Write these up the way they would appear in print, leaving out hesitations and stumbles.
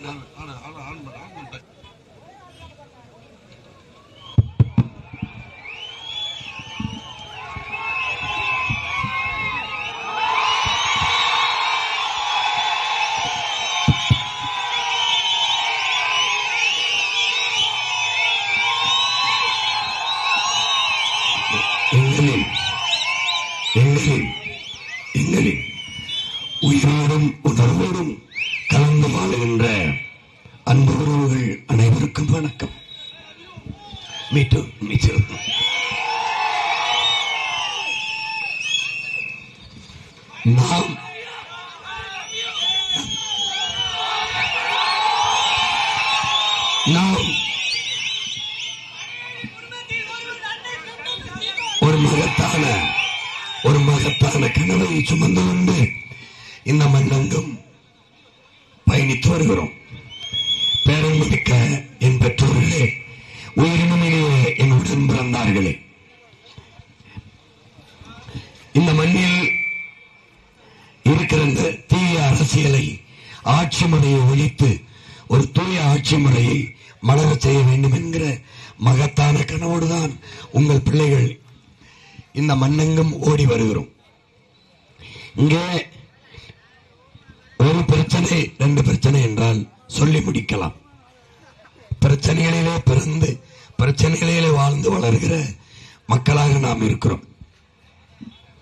எங்களின் உயிரோடும் உணர்வோடும் கலந்து வாழுகின்ற அன்பு உறவுகள் அனைவருக்கும் வணக்கம். நாம் ஒரு மகத்தான கனவை சுமந்து கொண்டு இந்த மண்ணெங்கும் பயணித்து வருகிறோம். பேரன்புமிக்க என் பெற்றோர்களே, உயிரினுமிலே என் உடன் பிறந்தார்களே, இந்த மண்ணில் இருக்கிற இந்த தீய அரசியலை, ஆட்சி முறையை ஒழித்து ஒரு தூய ஆட்சி முறையை மலர செய்ய வேண்டும் என்கிற மகத்தான கனவோடுதான் உங்கள் பிள்ளைகள் இந்த மண்ணெங்கும் ஓடி வருகிறோம். இங்கே ஒரு பிரச்சனை, ரெண்டு பிரச்சனை என்றால் சொல்லி முடிக்கலாம். பிரச்சனைகளிலே பிறந்து பிரச்சனைகளிலே வாழ்ந்து வளர்கிற மக்களாக நாம் இருக்கிறோம்.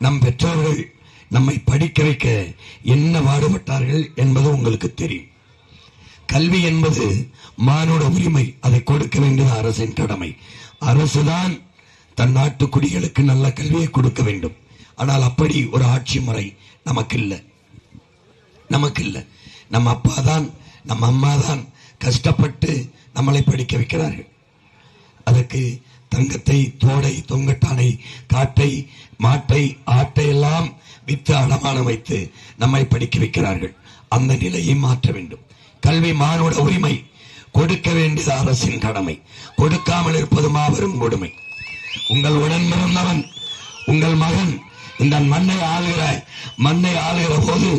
நம் பெற்றோர்கள் நம்மை படிக்க வைக்க என்ன பாடுபட்டார்கள் என்பது உங்களுக்கு தெரியும். கல்வி என்பது மானுட உரிமை, அதை கொடுக்க வேண்டியது அரசின் கடமை. அரசுதான் தன் நாட்டு குடிகளுக்கு நல்ல கல்வியை கொடுக்க வேண்டும். ஆனால் அப்படி ஒரு ஆட்சி முறை நமக்கு இல்லை. நம்ம அப்பா தான், நம்ம அம்மா தான் கஷ்டப்பட்டு நம்மளை படிக்க வைக்கிறார்கள். அதற்கு தங்கத்தை, தோடை, தொங்கட்டானை, காட்டை, மாட்டை, ஆட்டை எல்லாம் வித்து அடமானம் வைத்து நம்மை படிக்க வைக்கிறார்கள். அந்த நிலையை மாற்ற வேண்டும். கல்வி மானுட உரிமை, கொடுக்க வேண்டியது அரசின் கடமை. கொடுக்காமல் இருப்பது மாபெரும் கொடுமை. உங்கள் உடன் பிறந்தவன், உங்கள் மகன் இந்த மண்ணை ஆளுகிற போது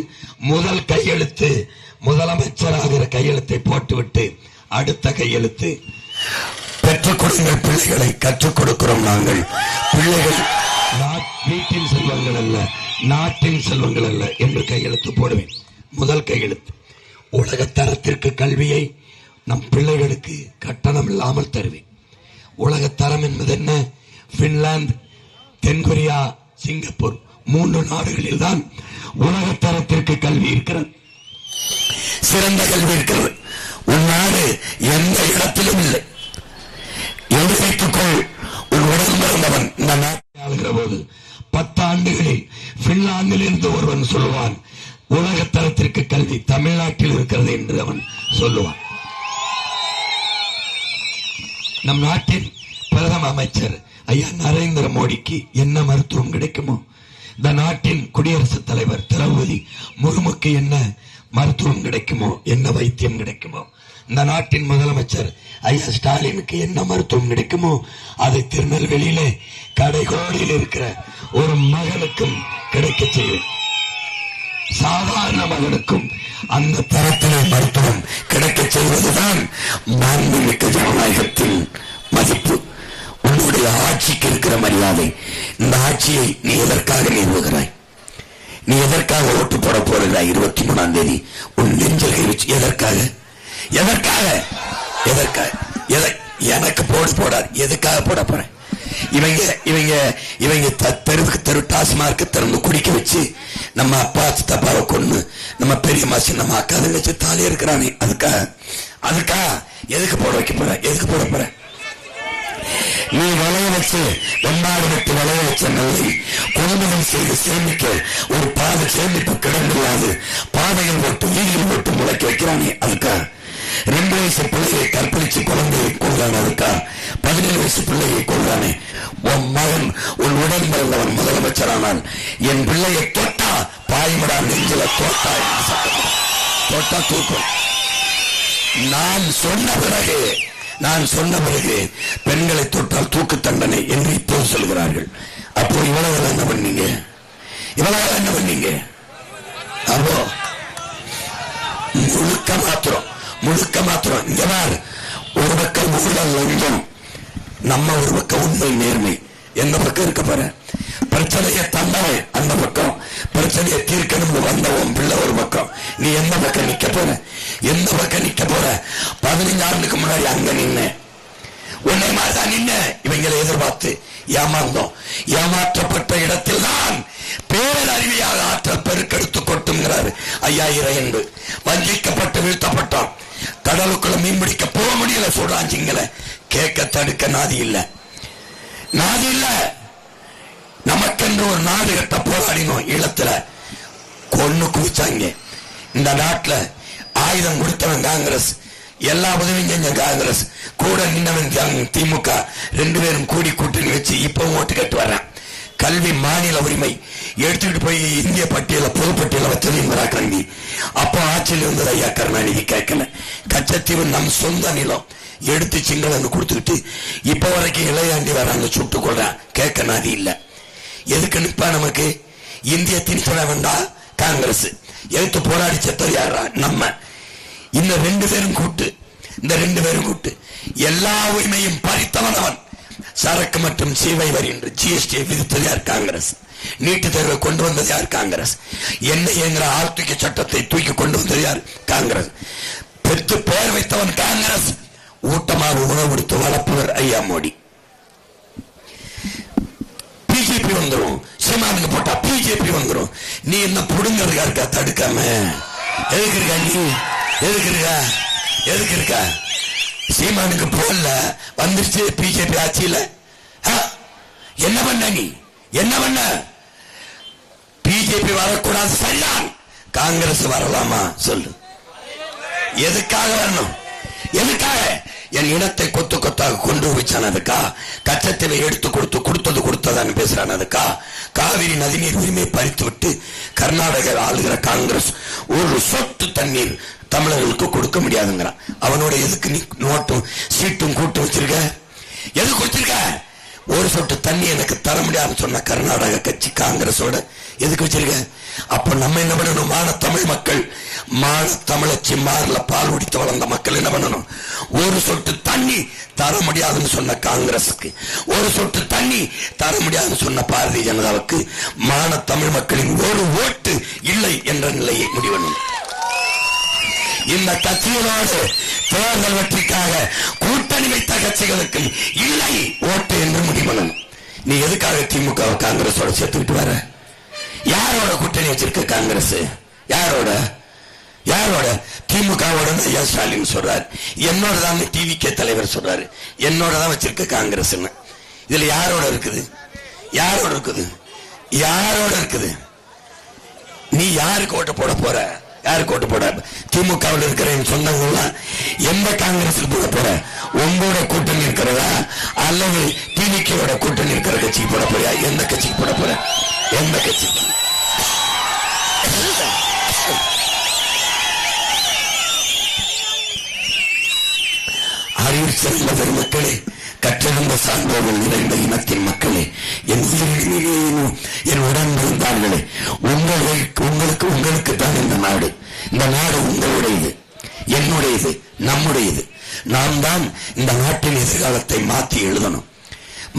முதல் கையெழுத்து முதலமைச்சராகிற கையெழுத்தை போட்டுவிட்டு அடுத்த கையெழுத்து பெற்றுக் கொடுங்க பிள்ளைகளை கற்றுக் கொடுக்கிறோம். நாங்கள் பிள்ளைகள் வீட்டின் செல்வங்கள் அல்ல, நாட்டின் செல்வங்கள் அல்ல என்று கையெழுத்து போடுவேன். முதல் கையெழுத்து. உலகத்தரத்திற்கு கல்வியை நம் பிள்ளைகளுக்கு கட்டணம் இல்லாமல் தருவேன். உலகத்தரம் என்பது என்ன? பின்லாந்து, தென்கொரியா, சிங்கப்பூர் 3 நாடுகளில் தான் உலகத்தரத்திற்கு கல்வி இருக்கிறது, சிறந்த கல்வி இருக்கிறது. உன் நாடு எந்த இடத்திலும் இல்லை. எழுதித்துக்கொள், உன் உடன் பிறந்தவன் இந்த நாட்டை ஆளுகிற போது 10 ஆண்டுகளில் பின்லாந்தில் இருந்து ஒருவன் சொல்லுவான், உலகத்தரத்திற்கு கல்வி தமிழ்நாட்டில் இருக்கிறது என்று அவன் சொல்லுவான். நம் நாட்டின் பிரதம அமைச்சர் ஐயா நரேந்திர மோடிக்கு என்ன மருத்துவம் கிடைக்குமோ, இந்த நாட்டின் குடியரசுத் தலைவர் திரௌபதி முர்முக்கு என்ன மருத்துவம் கிடைக்குமோ, என்ன வைத்தியம் கிடைக்குமோ, இந்த நாட்டின் முதலமைச்சர் ஐயா ஸ்டாலினுக்கு என்ன மருத்துவம் கிடைக்குமோ, அதை திருநெல்வேலியிலே கடைகோடியில் இருக்கிற ஒரு மகனுக்கும் கிடைக்க செய்வேன். சாதாரண மகனுக்கும் அந்த தரத்திலே மருத்துவம் கிடைக்க செய்வதுதான் மாண்புமிக்க ஜனநாயகத்தின் மதிப்பு. உன்னுடைய ஆட்சிக்கு இருக்கிற மரியாதை. இந்த ஆட்சியை நீ எதற்காக நிறுவுகிறாய்? நீ எதற்காக ஓட்டு போட போகிறாய்? 23ஆம் தேதி உன் நெஞ்சலை வச்சு எதற்காக எனக்கு போடாது. எதுக்காக போட போறேன்? இவங்க தெரு டாஸ்மார்க்கு திறந்து குடிக்க வச்சு நம்ம அப்பா சித்தப்பாவை கொண்டு நம்ம பெரியம்மா சின்னம்மா அக்கா வச்சு தாலி இருக்கிறானே, அதுக்கா எதுக்கு போட போற? நீ வளைய வச்சு வெம்பாடு விட்டு வளைய வச்ச நெல்லை கொள்முதல் செய்து சேமிக்க ஒரு பாதை சேமிப்பு கிடமில்லாது பாதையில் போட்டு வீதியில் போட்டு முளைக்க வைக்கிறானே, அதுக்கா 2 வயசு பிள்ளையை கற்பழிச்சு குழந்தையை கொள்றானே, அதுக்கா 17 வயசு பிள்ளையை கொள்றானே. உன் மகன் உன் உடன் பிறந்தவன் முதலமைச்சரானால் என் பிள்ளையை தொட்டா பாய்மடா நெஞ்சில தொட்டா தூக்கும். நான் சொன்ன பிறகு பெண்களை தொட்டால் தூக்கு தண்டனை என்று இப்போது சொல்கிறார்கள். அப்போ இவ்வளவு என்ன பண்ணீங்க? அப்போ முழுக்க முழுக்க மாத்திரம். இங்க பார், ஒரு பக்கம் ஊழல் லஞ்சம், நம்ம ஒரு பக்கம் உண்மை நேர்மை. எந்த பக்கம் இருக்க போற? பிரச்சனையை தந்தவன் அந்த பக்கம், பிரச்சனையை தீர்க்கணும்னு வந்தவன் பிள்ளை ஒரு பக்கம். நீ எந்த பக்கம் நிக்க போற? எந்த பக்கம் நிக்க போற? 15 ஆண்டுக்கு முன்னாடி அங்க நின்ன, உன்னை மாதிரிதான் நின்ன. இவங்களை எதிர்பார்த்து ஏமாந்தோம். ஏமாற்றப்பட்ட இடத்தில் தான் பேரறிவியாக ஆற்றல் பெருக்கெடுத்து கொட்டுங்கிறாரு ஐயா இறையன்பு. வஞ்சிக்கப்பட்டு வீழ்த்தப்பட்டோம். கடலுக்குள்ள மீன் பிடிக்க போக முடியல சொல்றான் சிங்கள. கேட்க தடுக்க நாதி இல்ல, நாதி இல்ல. நமக்கென்று ஒரு நாடு கட்ட போராடினோம். ஈழத்துல கொன்னு குவிச்சாங்க. இந்த நாட்டுல ஆயுதம் கொடுத்தவன் காங்கிரஸ், எல்லா உதவியும் செஞ்ச காங்கிரஸ், கூட நின்னவன் திமுக. 2 பேரும் கூடி கூட்டணி வச்சு இப்பவும் ஓட்டு கட்டு வர்றான். கல்வி மாநில உரிமை எடுத்துக்கிட்டு போய் இந்திய பட்டியல பொதுப்பட்டியல வச்சது இந்திரா காந்தி. அப்போ ஆட்சியில் இருந்தது ஐயா கருணாநிதி கேட்கல. கச்சத்தீவு நம் சொந்த நிலம் எடுத்து சிங்களன்னு கொடுத்துக்கிட்டு இப்ப வரைக்கும் இளையாண்டி வராங்க, சுட்டுக் கொள்றான். கேட்க நாதி இல்ல. எதுக்கு நிப்பா? நமக்கு இந்திய திணிச்சட வேண்டாம். காங்கிரஸ் எடுத்து போராடி செத்தது யாரா? நம்ம. இந்த 2 பேரும் கூட்டு, இந்த 2 பேரும் கூட்டு எல்லா உரிமையும் பறித்தவன் அவன். சரக்கு மற்றும் சேவை வரி என்று ஜிஎஸ்டி விதித்தது யார்? காங்கிரஸ். நீட்டு தேர்வை கொண்டு வந்தது யார்? காங்கிரஸ். என்கிற ஆர்த்திக சட்டத்தை தூக்கி கொண்டு வந்தது யார்? காங்கிரஸ். பெற்று பெயர் வைத்தவன் காங்கிரஸ். ஊட்டமாக உணவு கொடுத்து வளர்ப்பவர் ஐயா மோடி. பிஜேபி வந்துடும், சீமானுக்கு போட்டா பிஜேபி வந்துடும். நீ என்ன புடுங்கிறதுக்கா இருக்கா? தடுக்காம எதுக்கு இருக்கா? நீ எதுக்கு இருக்கா? சீமானுக்கு போல வந்துருச்சு பிஜேபி ஆட்சியில. என்ன பண்ண? நீ என்ன பண்ண? பிஜேபி வரக்கூடாது சரிதான், காங்கிரஸ் வரலாமா சொல்லு? எதுக்காக வரணும்? எதுக்காக? என் இனத்தை கொத்து கொத்தாக கொண்டு வச்சான். அதுக்கா? கச்சத்தீவை எடுத்து கொடுத்ததான்னு பேசுறான். அதுக்கா? காவிரி நதிநீர் உரிமை பறித்து விட்டு கர்நாடக ஆளுகிற காங்கிரஸ் ஒரு சொட்டு தண்ணீர் தமிழர்களுக்கு கொடுக்க முடியாதுங்கிறான். அவனோட எதுக்கு நீ நோட்டும் சீட்டும் கூட்டு வச்சிருக்க? எது கொடுத்திருக்க? ஒரு சொட்டு தண்ணி எனக்கு தர முடியாதுன்னு சொன்ன கர்நாடக கட்சி காங்கிரஸோட எதுக்கு வச்சிருக்க? அப்ப நம்ம என்ன பண்ணணும்? மான தமிழ் மக்கள், மான தமிழச்சி மாறல பால் குடித்து வளர்ந்த மக்கள் என்ன பண்ணணும்? ஒரு சொட்டு தண்ணி தர முடியாதுன்னு சொன்ன காங்கிரஸுக்கு, ஒரு சொட்டு தண்ணி தர முடியாதுன்னு சொன்ன பாரதிய ஜனதாவுக்கு மான தமிழ் மக்களின் ஒரு ஓட்டு இல்லை என்ற நிலையை முடிவணும். இந்த கட்சிகளோடு தேர்தல் வெற்றிக்காக கூட்டணி வைத்த கட்சிகளுக்கு இல்லை ஓட்டு என்று முடிவணும். நீ எதுக்காக திமுக காங்கிரஸோட சேர்த்துக்கிட்டு வர? யாரோட கூட்டணி வச்சிருக்க காங்கிரஸ்? யாரோட? திமுகவோட ஐயா ஸ்டாலின் சொல்றாரு. என்னோட தான் டிவிகே தலைவர் சொல்றாரு. என்னோட தான் வச்சிருக்க காங்கிரஸ். இதுல யாரோட இருக்குது? நீ யாருக்கு ஓட்டு போட போற? யாருக்கு ஓட்டு போட? திமுகவில் இருக்கிற என் சொந்தங்கள்லாம் எந்த காங்கிரஸுக்கு போட போற? உங்களோட கூட்டணி இருக்கிறதா அல்லது டிவிகேயோட கூட்டணி இருக்கிற கட்சிக்கு போட போறியா? எந்த கட்சிக்கு போட போற? எந்த கட்சிக்கு? அறிவு சிறந்த பெருமக்களே, கற்றெழுந்த சான்றோர்கள் நிறைந்த இனத்தின் மக்களே, என் உயிரினும் என் உடன் இருந்தார்களே, உங்களுக்கு தான் இந்த நாடு உங்களுடையது, என்னுடையது, நம்முடையது. நாம் தான் இந்த நாட்டின் எதிர்காலத்தை மாற்றி எழுதணும்.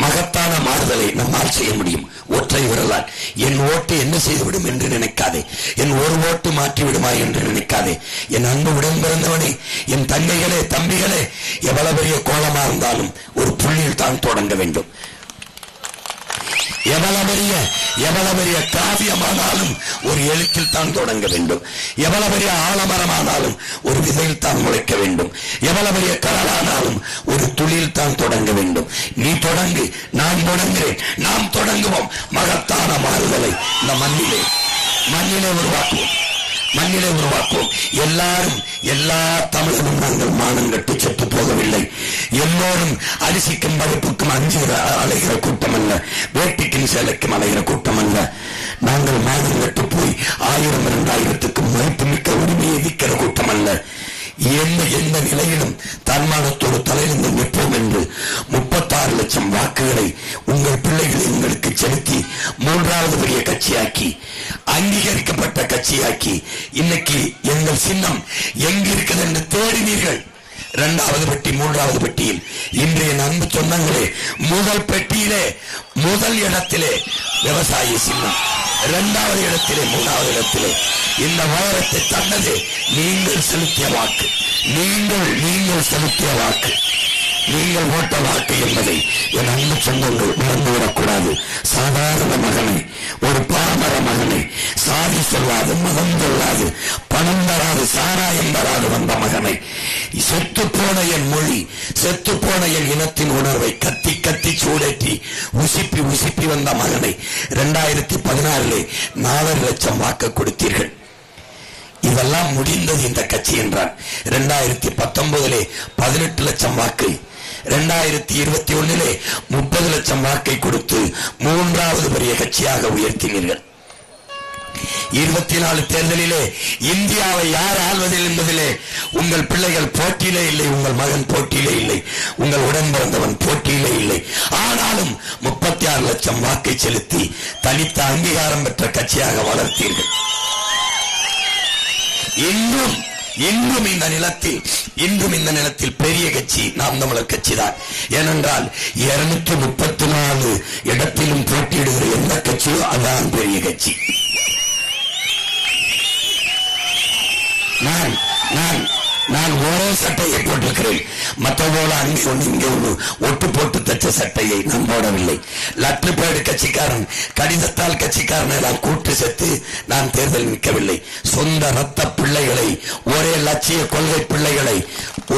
மகத்தான மாறுதலை நம்மால் செய்ய முடியும் ஒற்றை விரலால். என் ஓட்டு என்ன செய்துவிடும் என்று நினைக்காதே. என் ஒரு ஓட்டு மாற்றி விடுமா என்று நினைக்காதே. என் அன்பு உடன் பிறந்தவனே, என் தங்கைகளே, தம்பிகளே, எவ்வளவு பெரிய கோலமா இருந்தாலும் ஒரு புள்ளியில் தான் தொடங்க வேண்டும். எவ்வளவு பெரிய காவியமானாலும் ஒரு எழுத்தில் தான் தொடங்க வேண்டும். எவ்வளவு பெரிய ஆலமரமானாலும் ஒரு விதையில் தான் முளைக்க வேண்டும். எவ்வளவு பெரிய கடலானாலும் ஒரு துளியில் தான் தொடங்க வேண்டும். நீ தொடங்கு, நான் தொடங்குகிறேன், நாம் தொடங்குவோம். மகத்தான மாறுதலை இந்த மண்ணிலே உருவாக்குவோம். எல்லா தமிழனும் நாங்கள் மானம் கட்டு செத்து போகவில்லை. எல்லோரும் அரிசிக்கும் பருப்புக்கும் அஞ்சு அலைகிற கூட்டம் அல்ல, வேட்டிக்கும் சேலைக்கும் அலைகிற கூட்டம் அல்ல. நாங்கள் மானம் கட்டு போய் 1000 2000க்கு மதிப்பு மிக்க உரிமையை விற்கிற கூட்டம் அல்ல. எந்த நிலையிலும் தன்மானத்தோடு தலையிலிருந்து நிற்போம் என்று 36 லட்சம் வாக்குகளை உங்கள் பிள்ளைகளை உங்களுக்கு செலுத்தி 3வது பெரிய கட்சியாக்கி அங்கீகரிக்கப்பட்ட கட்சியாக்கி இன்னைக்கு எங்கள் சின்னம் எங்கிருக்கிறது என்று தேடினீர்கள். 2வது பெட்டி 3வது பெட்டியில் இன்றைய அன்பு சொந்தங்களே, முதல் பெட்டியிலே முதல் இடத்திலே விவசாயி சின்னம், 2வது இடத்திலே 3வது இடத்திலே இந்த வைரத்தை தந்தது நீங்கள் செலுத்திய வாக்கு, நீங்கள் செலுத்திய வாக்கு, நீங்கள் போட்ட வாக்கு என்பதை என் அன்பு சொந்தங்கள் மறந்துவிடக்கூடாது. சாதாரண மகனை, ஒரு பாமர மகனை, சாதி சொல்லாது, மதம் சொல்லாது, பணம் தராது, சாராயம் தராது வந்த மகனை, செத்து போன என் மொழி, செத்து போன என் இனத்தின் உணர்வை கத்தி கத்தி சூடேற்றி உசிப்பி வந்த மகனை 2016 4 லட்சம் வாக்கு கொடுத்தீர்கள். இதெல்லாம் முடிந்தது இந்த கட்சி என்றார். 2019 18 லட்சம் வாக்கு, 2021 30 லட்சம் வாக்கை கொடுத்து 3வது பெரிய கட்சியாக உயர்த்தினீர்கள். 24 தேர்தலிலே இந்தியாவை யார் ஆள்வதில் என்பதிலே உங்கள் பிள்ளைகள் போட்டியிலே இல்லை, உங்கள் மகன் போட்டியிலே இல்லை, உங்கள் உடன் பிறந்தவன் போட்டியிலே இல்லை. ஆனாலும் 36 லட்சம் வாக்கை செலுத்தி தனித்த அங்கீகாரம் பெற்ற கட்சியாக வளர்த்தீர்கள். இன்றும் இந்த நிலத்தில் பெரிய கட்சி நாம் தமிழர் கட்சி தான். ஏனென்றால் 234 இடத்திலும் போட்டியிடுகிற எந்த கட்சியோ அதான் பெரிய கட்சி. நான் ஒரே சட்டையை போட்டிருக்கிறேன், மற்ற போல அங்கே ஒன்று இங்கே ஒன்று ஒட்டு போட்டு தச்ச சட்டையை நான் போடவில்லை. லெட்டர் பேடு கட்சிக்காரன், கடிதத்தால் கட்சிக்காரன் எல்லாம் கூட்டு சேர்த்து நான் தேர்தல் நிற்கவில்லை. சொந்த ரத்த பிள்ளைகளை, ஒரே லட்சிய கொள்கை பிள்ளைகளை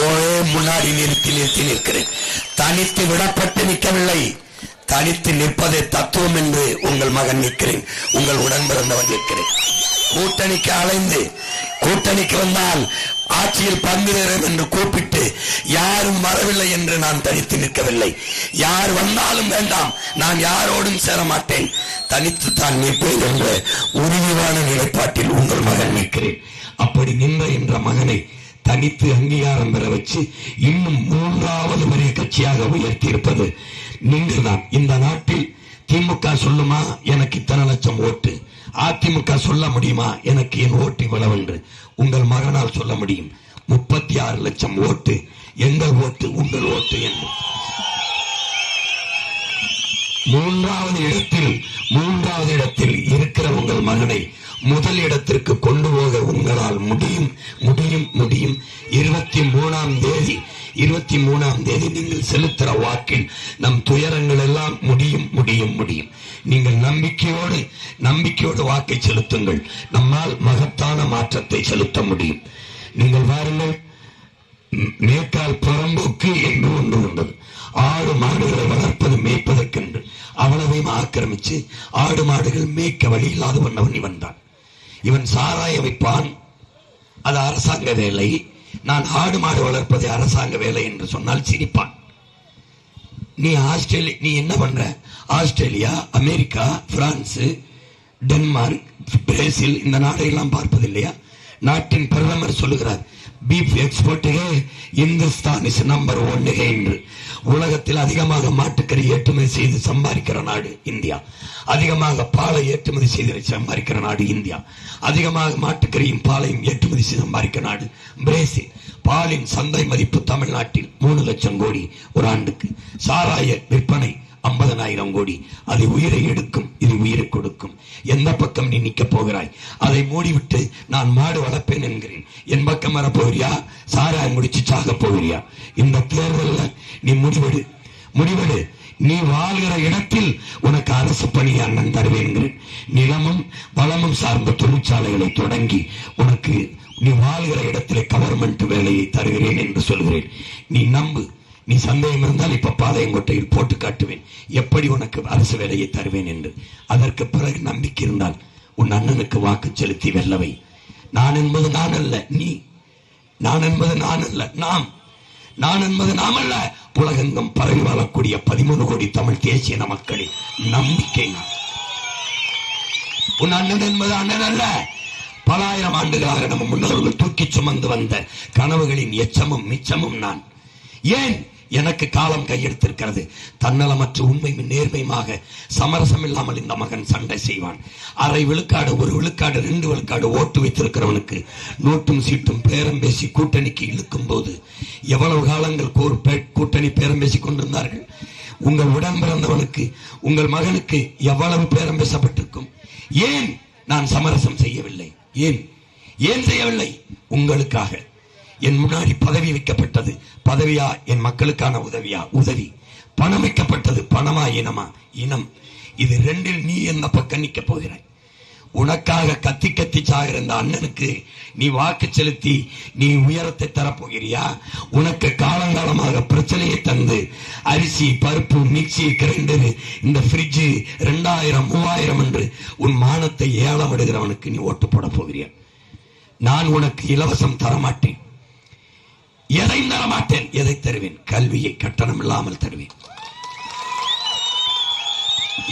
ஒரே முன்னாடி நிறுத்தி நிற்கிறேன். தனித்து விடப்பட்டு நிற்கவில்லை. தனித்து நிற்பதை தத்துவம் என்று உங்கள் மகன் நிற்கிறேன், உங்கள் உடன் பிறந்தவன் நிற்கிறேன். கூட்டணிக்கு அலைந்து, கூட்டணிக்கு வந்தால் ஆட்சியில் பங்குகிறேன் என்று கூப்பிட்டு யாரும் வரவில்லை என்று நான் தனித்து நிற்கவில்லை. யார் வந்தாலும் வேண்டாம், நான் யாரோடும் சேர மாட்டேன், தனித்து தான் நிற்பேன் என்ற உறுதியான நிலைப்பாட்டில் உங்கள் மகன் நிற்கிறேன். அப்படி நின்ற என்ற மகனை தனித்து அங்கீகாரம் பெற வச்சு இன்னும் 3வது பெரிய கட்சியாக உயர்த்தி இருப்பது நீங்கள் தான். இந்த நாட்டில் திமுக சொல்லுமா எனக்கு இத்தனை லட்சம் ஓட்டு, அதிமுக சொல்ல முடியுமா எனக்கு என் ஓட்டு இவ்வளவு என்று? உங்கள் மகனால் சொல்ல முடியும். 36 லட்சம் ஓட்டு எங்கள் ஓட்டு, உங்கள் ஓட்டு என்று. 3வது இடத்தில் இருக்கிற உங்கள் மகனை முதல் இடத்திற்கு கொண்டு போக உங்களால் முடியும். 23ஆம் தேதி நீங்கள் செலுத்துற வாக்கில் நம் துயரங்கள் எல்லாம் முடியும். நீங்கள் நம்பிக்கையோடு வாக்கை செலுத்துங்கள். நம்மால் மகத்தான மாற்றத்தை செலுத்த முடியும். நீங்கள் பாருங்கள், மேற்கால் புறம்போக்கு என்று ஒன்று இருந்தது. ஆடு மாடுகளை வளர்ப்பது மேய்ப்பதற்கென்று அவ்வளவையும் ஆக்கிரமிச்சு ஆடு மாடுகள் மேய்க்க வழி இல்லாத பண்ணவன் இவன் தான். இவன் சாராய வைப்பான், அது அரசாங்க வேலை. நான் ஆடு மாடு வளர்ப்பது அரசாங்க வேலை என்று சொன்னால் சிரிப்பான். நீ என்ன பண்ற? Australia, America, France, Denmark, Brazil இந்த நாடையெல்லாம் பார்ப்பதில்லையா? நாட்டின் பிரதமர் சொல்லுகிறார், பீஃப் எக்ஸ்போர்ட்டுகே இந்துஸ்தான் இஸ் நம்பர் 1 என்று. உலகத்தில் அதிகமாக மாட்டுக்கறி ஏற்றுமதி செய்து சம்பாதிக்கிற நாடு இந்தியா. அதிகமாக பாலை ஏற்றுமதி செய்து சம்பாதிக்கிற நாடு இந்தியா. அதிகமாக மாட்டுக்கறியும் பாலையும் ஏற்றுமதி செய்து சம்பாதிக்கிற நாடு பிரேசில். பாலின் சந்தை மதிப்பு தமிழ்நாட்டில் 3 லட்சம் கோடி ஒரு ஆண்டுக்கு. சாராய விற்பனை 50,000 கோடி. அது உயிரை எடுக்கும், இது உயிரை கொடுக்கும். எந்த பக்கம் நீ நிற்க போகிறாய்? அதை மூடிவிட்டு நான் மாடு வளர்ப்பேன் என்கிறேன். என் பக்கம் வரப்போகிறியா? சாராயம் முடிச்சு சாக போகிறியா? இந்த தேர்தலில் நீ முடிவெடு. நீ வாழ்கிற இடத்தில் உனக்கு அரசு பணி அண்ணன் தருவேன். நிலமும் வளமும் சார்ந்த தொழிற்சாலைகளை தொடங்கி உனக்கு நீ வாழ்கிற இடத்திலே கவர்மெண்ட் வேலையை தருகிறேன் என்று சொல்கிறேன். நீ நம்பு. நீ சந்தேகம் இருந்தால் இப்ப பாளையங்கோட்டையில் போட்டு காட்டுவேன் எப்படி உனக்கு அரசு வேலையை தருவேன் என்று. அதற்கு பிறகு நம்பிக்கை இருந்தால் உன் அண்ணனுக்கு வாக்கு செலுத்தி வெல்லவை. நான் என்பது நான் அல்ல, நீ. நான் என்பது நான் அல்ல, நாம். நான் என்பது நாம் அல்ல, உலகெங்கும் பரவி வாழக்கூடிய 13 கோடி தமிழ் தேசிய மக்களின் நம்பிக்கை நான். உன் அண்ணன் என்பது அண்ணன் அல்ல, பல ஆயிரம் ஆண்டுகளாக நம்ம முன்னோர்கள் தூக்கி சுமந்து வந்த கனவுகளின் எச்சமும் மிச்சமும் நான். ஏன் எனக்கு காலம் கையெடுத்திருக்கிறது. தன்னலமற்ற உண்மையும் நேர்மையுமாக சமரசம் இல்லாமல் இந்த மகன் சண்டை செய்வான். அரை விழுக்காடு, ஒரு விழுக்காடு, 2 விழுக்காடு ஓட்டு வைத்திருக்கிறவனுக்கு நோட்டும் சீட்டும் பேரம் பேசி கூட்டணிக்கு இழுக்கும் போது எவ்வளவு காலங்கள் கூட்டணி பேரம் பேசி கொண்டிருந்தார்கள். உங்கள் உடன் பிறந்தவனுக்கு, உங்கள் மகனுக்கு எவ்வளவு பேரம் பேசப்பட்டிருக்கும். ஏன் நான் சமரசம் செய்யவில்லை? ஏன் செய்யவில்லை? உங்களுக்காக. என் முன்னாடி பதவி வைக்கப்பட்டது. பதவியா என் மக்களுக்கான உதவியா? உதவி. பணம் வைக்கப்பட்டது. பணமா இனமா? இனம். இது ரெண்டில் நீ எந்த பக்கம் நிக்க போகிறாய்? உனக்காக கத்தி கத்தி சாகிற இந்த அண்ணனுக்கு நீ வாக்கு செலுத்தி நீ உயரத்தை தரப்போகிறியா? உனக்கு காலங்காலமாக பிரச்சனையை தந்து அரிசி, பருப்பு, மிக்சி, கிரைண்டர், இந்த ஃப்ரிட்ஜ் 2000 3000 என்று உன் மானத்தை ஏலம் விடுகிறவனுக்கு நீ ஓட்டு போட போகிறியா? நான் உனக்கு இலவசம் தரமாட்டேன். எதையும் தரமாட்டேன். எதை தருவேன்? கல்வியை கட்டணம் இல்லாமல் தருவேன்.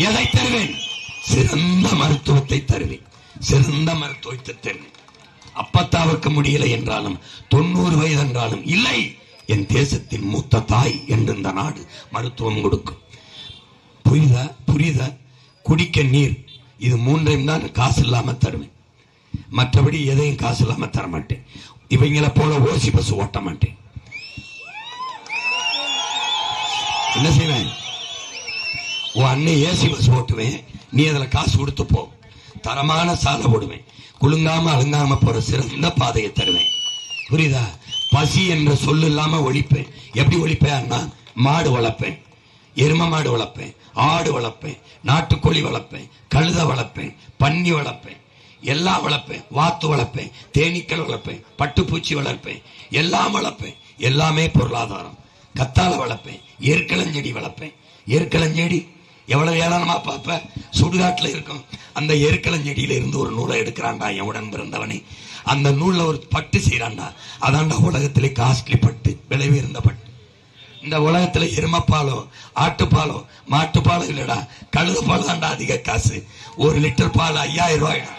எதை தருவேன்? சிறந்த மருத்துவத்தை தருவேன். சிறந்த மருத்துவத்தை தருவேன். அப்பத்தாவுக்கு முடியலை என்றாலும் 90 வயது என்றாலும் இல்லை, என் தேசத்தின் மூத்த தாய் என்று இந்த நாடு மருத்துவம் கொடுக்கும். புரியுதா? குடிக்க நீர், இது 3ஐயும் தான் காசு இல்லாம தருவேன். மற்றபடி எதையும் காசு இல்லாம தர மாட்டேன். இவங்களை போல ஓசி பஸ் ஓட்ட மாட்டேன். என்ன செய்வேன்? உன் அண்ணன் ஏசி பஸ் ஓட்டுவேன், நீ அதுல காசு கொடுத்து போ. தரமான சாலை போடுவேன். குலுங்காம அழுங்காம போற சிறந்த பாதையை தருவேன். புரியுதா? பசி என்ற சொல்லு இல்லாம ஒழிப்பேன். எப்படி ஒழிப்பேன்? மாடு வளர்ப்பேன், எரும மாடு வளர்ப்பேன், ஆடு வளர்ப்பேன், நாட்டுக்கோழி வளர்ப்பேன், கழுத வளர்ப்பேன், பன்னி வளர்ப்பேன், எல்லாம் வளர்ப்பேன். வாத்து வளர்ப்பேன், தேனீக்கள் வளர்ப்பேன், பட்டுப்பூச்சி வளர்ப்பேன், எல்லாம் வளர்ப்பேன். எல்லாமே பொருளாதாரம். கத்தாழை வளர்ப்பேன், எருக்களஞ்செடி வளர்ப்பேன். எருக்களஞ்செடி எவ்வளவு ஏளனமா பார்ப்ப? சுடுகாட்டுல இருக்கும். அந்த எருக்களஞ்செடியில இருந்து ஒரு நூலை எடுக்கிறான்டா என் உடன் பிறந்தவனே. அந்த நூல்ல ஒரு பட்டு செய்யறான்டா. அதான்டா உலகத்திலே காஸ்ட்லி பட்டு, விலை உயர்ந்த பட்டு. இந்த உலகத்துல எருமப்பாலோ, ஆட்டுப்பாலோ, மாட்டுப்பாலோ இல்லடா, கழுத பால் தான்டா அதிக காசு. 1 லிட்டர் பால் 5000 ரூபாய்டா.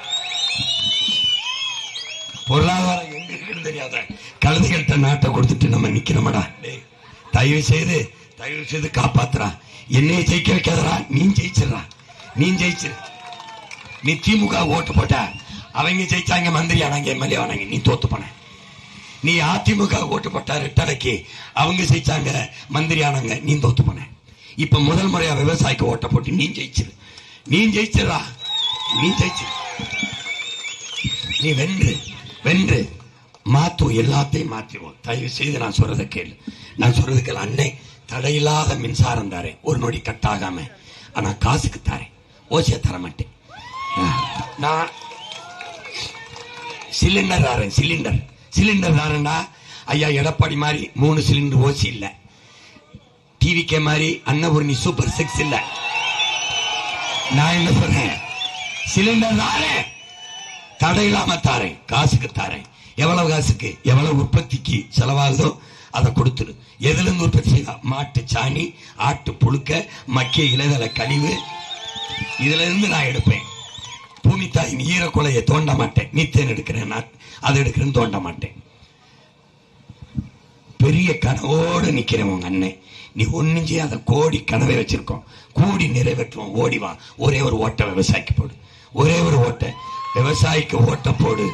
பொருளாதாரம் எங்க இருக்குன்னு தெரியாத கழுதைகள்கிட்ட நாட்டை கொடுத்துட்டு நம்ம நிக்கிறோமடா. தயவு செய்து காப்பாத்துறா. என்னைய ஜெயிக்க வைக்காதரா. நீ ஜெயிச்சிடறா. நீ திமுக ஓட்டு போட்ட, அவங்க ஜெயிச்சாங்க, மந்திரி ஆனாங்க, எம்எல்ஏ ஆனாங்க, நீ தோத்து போன. நீ அதிமுக ஓட்டு போட்ட ரெட்டலைக்கு, அவங்க ஜெயிச்சாங்க, மந்திரி ஆனாங்க, நீ தோத்து போன. இப்ப முதல் முறையா விவசாயிக்கு ஓட்ட போட்டு நீ ஜெயிச்சிடறா. நீ வென்று மாத்துவோம். எல்லாத்தையும் மாத்திடுவோம். தயவு செய்து நான் சொல்றதை கேளு. நான் சொல்றதுக்கு அன்னை தடையில்லாத மின்சாரம் தாரேன், ஒரு நொடி கட்டாகாம. ஆனா காசுக்கு தாரேன், ஓசிய தர மாட்டேன். நான் சிலிண்டர் தாரேன். சிலிண்டர் தாரேன்டா. ஐயா எடப்பாடி மாதிரி 3 சிலிண்டர் ஓசி இல்ல. டிவிக்கே மாதிரி அன்னபூர்ணி சூப்பர் 6 இல்ல. நான் என்ன சொல்றேன்? சிலிண்டர் தாரேன், தடையில்லாம தாரேன், காசுக்கு தாரேன். எவ்வளவு காசுக்கு, எவ்வளவு உற்பத்திக்கு செலவாகுதோ அதை கொடுத்துரு. எதுல இருந்து உற்பத்தி செய்யலாம்? மாட்டு சாணி, ஆட்டு புழுக்க, மக்கிய இலைதள கழிவு, இதுல இருந்து நான் எடுப்பேன். பூமி தாயின் ஈரக்குலையை தோண்ட மாட்டேன். மீத்தேன் எடுக்கிறேன், அதை எடுக்கிறேன்னு தோண்ட மாட்டேன். பெரிய கனவோடு நிக்கிறேன் உங்க அண்ணன். நீ ஒன்னும் செய்யாத கோடி கனவை வச்சிருக்கோம். கூடி நிறைவேற்றுவோம். ஓடிவா. ஒரே ஒரு ஓட்ட விவசாயிக்கு போடு. ஒரே ஒரு ஓட்ட விவசாயிக்கு ஓட்ட போடு.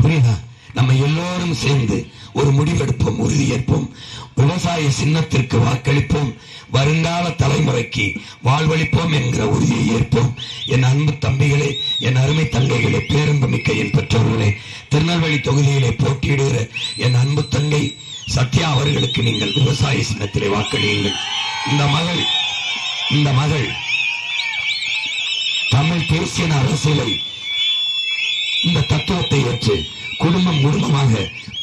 புரியுதா? நம்ம எல்லோரும் சேர்ந்து ஒரு முடிவெடுப்போம், உறுதியேற்போம். விவசாய சின்னத்திற்கு வாக்களிப்போம். வருங்கால தலைமுறைக்கு வாழ்வளிப்போம் என்கிற உறுதியை ஏற்போம். என் அன்பு தம்பிகளே, என் அருமை தங்கைகளே, பேரன்பு மிக்க என் பெற்றோர்களே, திருநெல்வேலி தொகுதியிலே போட்டியிடுகிற என் அன்பு தங்கை சத்யா அவர்களுக்கு நீங்கள் விவசாய சின்னத்திலே வாக்களியுங்கள். இந்த மகள் தமிழ் தேசிய அரசியலை, இந்த தத்துவத்தை ஏற்று குடும்பமாக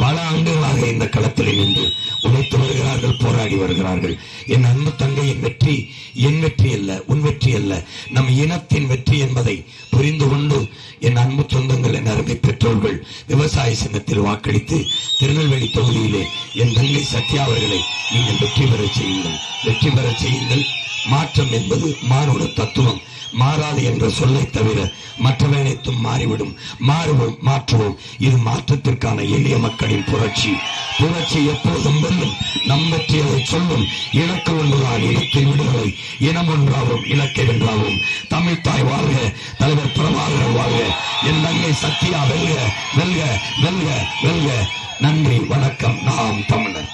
பல ஆண்டுகளாக இந்த களத்தில் நின்று உழைத்து வருகிறார்கள், போராடி வருகிறார்கள். என் அன்பு தங்கையின் வெற்றி என் வெற்றி அல்ல, உன் வெற்றி அல்ல, நம் இனத்தின் வெற்றி என்பதை புரிந்து கொண்டு என் அன்பு சொந்தங்கள், என் அருமை பெற்றோர்கள் விவசாய சின்னத்தில் வாக்களித்து திருநெல்வேலி தொகுதியிலே என் தங்கை சத்யா அவர்களை நீங்கள் வெற்றி பெறச் செய்யுங்கள், வெற்றி பெறச் செய்யுங்கள். மாற்றம் என்பது மானுட தத்துவம். மாறாது என்ற சொல்லை தவிர மற்றவை அனைத்தும் மாறிவிடும். மாறுவோம், மாற்றுவோம். இது மாற்றத்திற்கான எளிய மக்களின் புரட்சி. புரட்சி எப்போதும் வெல்லும். நம் வெற்றி அதை சொல்லும். இலக்கு ஒன்றுதான், இலக்கின் விடுதலை. இனம் ஒன்றாகும், இலக்கை வென்றாகும். தமிழ் தாய் வாழ்க, தலைவர் பிரபாகரன் வாழ்க, என் தங்கை சத்யா வெல்க, வெல்க, வெல்க, வெல்க. நன்றி, வணக்கம். நாம் தமிழர்.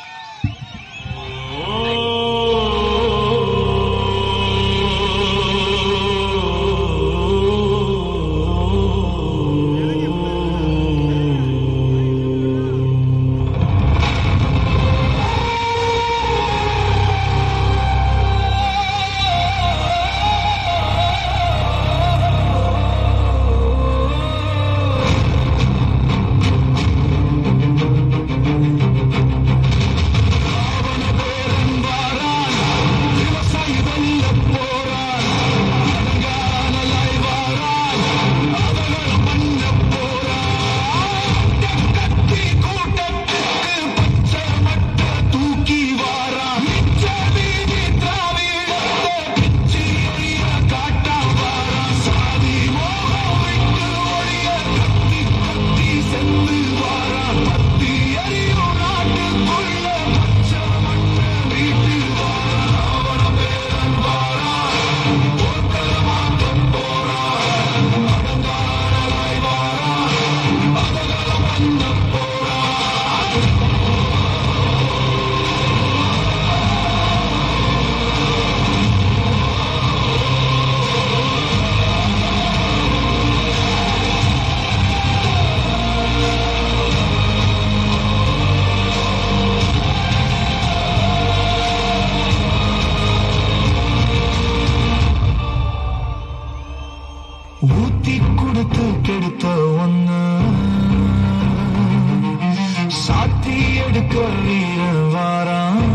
ஊத்தி கொடுத்து கெடுத்த ஒண்ணு சாத்தி எடுக்க வீரன் வாரான்.